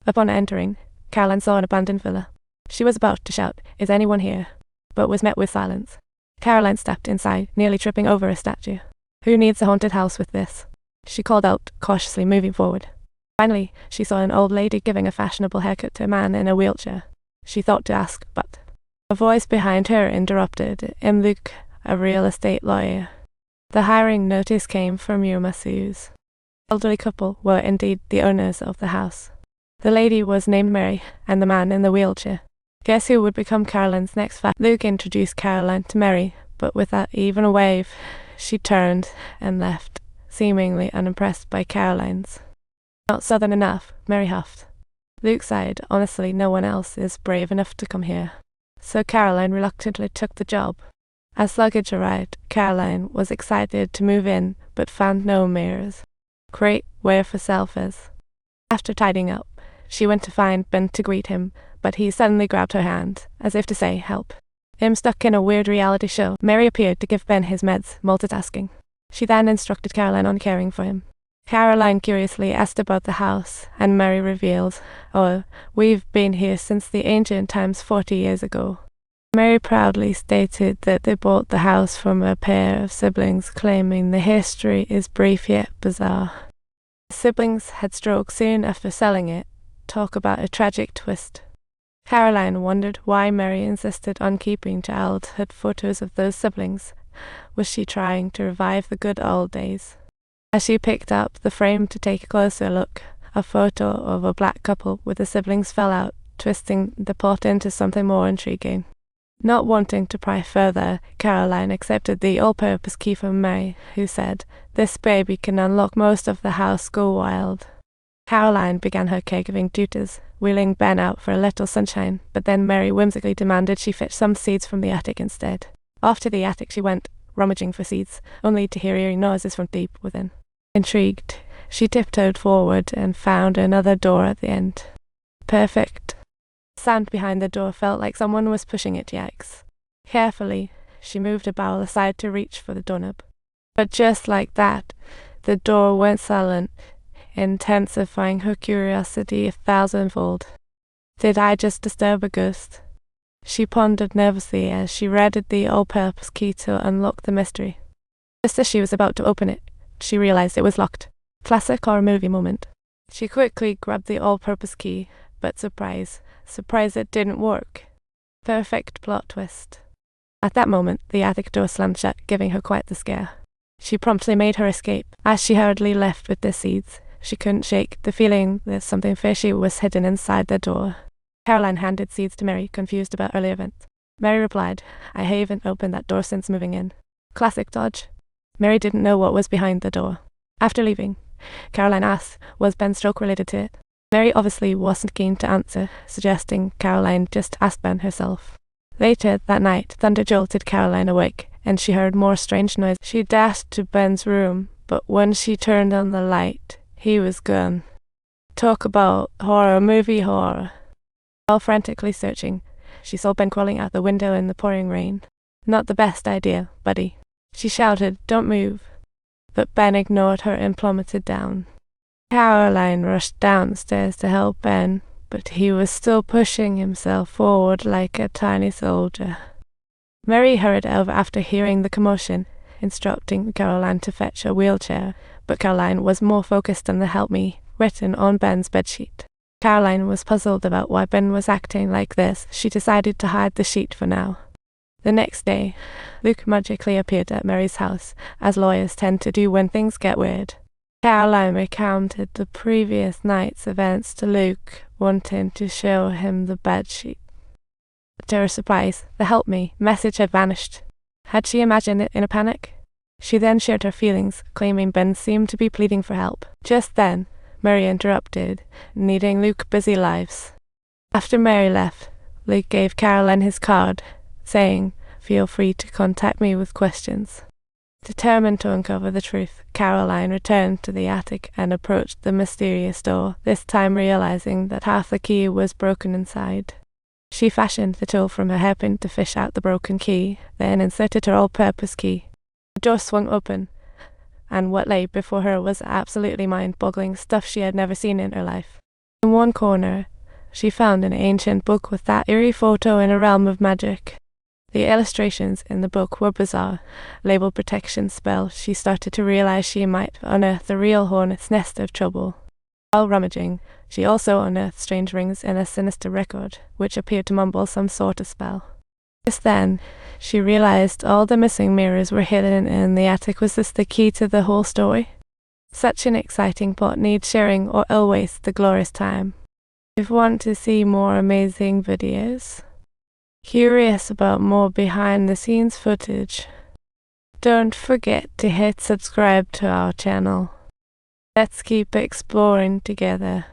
Upon entering, Caroline saw an abandoned villa. She was about to shout, "Is anyone here?" but was met with silence. Caroline stepped inside, nearly tripping over a statue. "Who needs a haunted house with this?" she called out, cautiously moving forward. Finally, she saw an old lady giving a fashionable haircut to a man in a wheelchair. She thought to ask, but a voice behind her interrupted. "I'm Luke, a real estate lawyer." The hiring notice came from your masseuse. The elderly couple were indeed the owners of the house. The lady was named Mary, and the man in the wheelchair. Guess who would become Caroline's next Luke introduced Caroline to Mary, but without even a wave, she turned and left, seemingly unimpressed by Caroline's. "Not southern enough," Mary huffed. Luke sighed. "Honestly, no one else is brave enough to come here." So Caroline reluctantly took the job. As luggage arrived, Caroline was excited to move in, but found no mirrors. Great, where for selfies? After tidying up, she went to find Ben to greet him, but he suddenly grabbed her hand, as if to say, "Help. I'm stuck in a weird reality show." Mary appeared to give Ben his meds, multitasking. She then instructed Caroline on caring for him. Caroline curiously asked about the house, and Mary revealed, "Oh, we've been here since the ancient times 40 years ago." Mary proudly stated that they bought the house from a pair of siblings, claiming the history is brief yet bizarre. The siblings had stroke soon after selling it. Talk about a tragic twist. Caroline wondered why Mary insisted on keeping childhood photos of those siblings. Was she trying to revive the good old days? As she picked up the frame to take a closer look, a photo of a black couple with the siblings fell out, twisting the plot into something more intriguing. Not wanting to pry further, Caroline accepted the all-purpose key from Mary, who said, "This baby can unlock most of the house. Go wild." Caroline began her caregiving duties, wheeling Ben out for a little sunshine, but then Mary whimsically demanded she fetch some seeds from the attic instead. Off to the attic she went, rummaging for seeds, only to hear eerie noises from deep within. Intrigued, she tiptoed forward and found another door at the end. Perfect. The sound behind the door felt like someone was pushing it. Yikes. Carefully, she moved a barrel aside to reach for the doorknob. But just like that, the door went silent, intensifying her curiosity 1,000-fold. Did I just disturb a ghost? She pondered nervously as she readied the all-purpose key to unlock the mystery. Just as she was about to open it, she realized it was locked. Classic horror movie moment. She quickly grabbed the all-purpose key, but surprise it didn't work. Perfect plot twist. At that moment, the attic door slammed shut, giving her quite the scare. She promptly made her escape. As she hurriedly left with the seeds, she couldn't shake the feeling that something fishy was hidden inside the door. Caroline handed seeds to Mary, confused about earlier events. Mary replied, "I haven't opened that door since moving in." Classic dodge. Mary didn't know what was behind the door. After leaving, Caroline asked, was Ben stroke related to it? Mary obviously wasn't keen to answer, suggesting Caroline just ask Ben herself. Later that night, thunder jolted Caroline awake, and she heard more strange noise. She dashed to Ben's room, but when she turned on the light, he was gone. Talk about movie horror. While frantically searching, she saw Ben crawling out the window in the pouring rain. "Not the best idea, buddy." She shouted, "Don't move." But Ben ignored her and plummeted down. Caroline rushed downstairs to help Ben, but he was still pushing himself forward like a tiny soldier. Mary hurried over after hearing the commotion, instructing Caroline to fetch a wheelchair, but Caroline was more focused on the "help me" written on Ben's bedsheet. Caroline was puzzled about why Ben was acting like this. She decided to hide the sheet for now. The next day, Luke magically appeared at Mary's house, as lawyers tend to do when things get weird. Caroline recounted the previous night's events to Luke, wanting to show him the bedsheet. To her surprise, the "help me" message had vanished. Had she imagined it in a panic? She then shared her feelings, claiming Ben seemed to be pleading for help. Just then, Mary interrupted, needing Luke's busy lives. After Mary left, Luke gave Caroline his card, saying, "Feel free to contact me with questions." Determined to uncover the truth, Caroline returned to the attic and approached the mysterious door, this time realizing that half the key was broken inside. She fashioned the tool from her hairpin to fish out the broken key, then inserted her all-purpose key. The door swung open, and what lay before her was absolutely mind-boggling stuff she had never seen in her life. In one corner, she found an ancient book with that eerie photo in a realm of magic. The illustrations in the book were bizarre, labeled protection spell. She started to realize she might unearth the real hornet's nest of trouble. While rummaging, she also unearthed strange rings in a sinister record, which appeared to mumble some sort of spell. Just then, she realized all the missing mirrors were hidden in the attic. Was this the key to the whole story? Such an exciting plot needs sharing or it'll waste the glorious time. If you want to see more amazing videos, curious about more behind the scenes footage, don't forget to hit subscribe to our channel. Let's keep exploring together.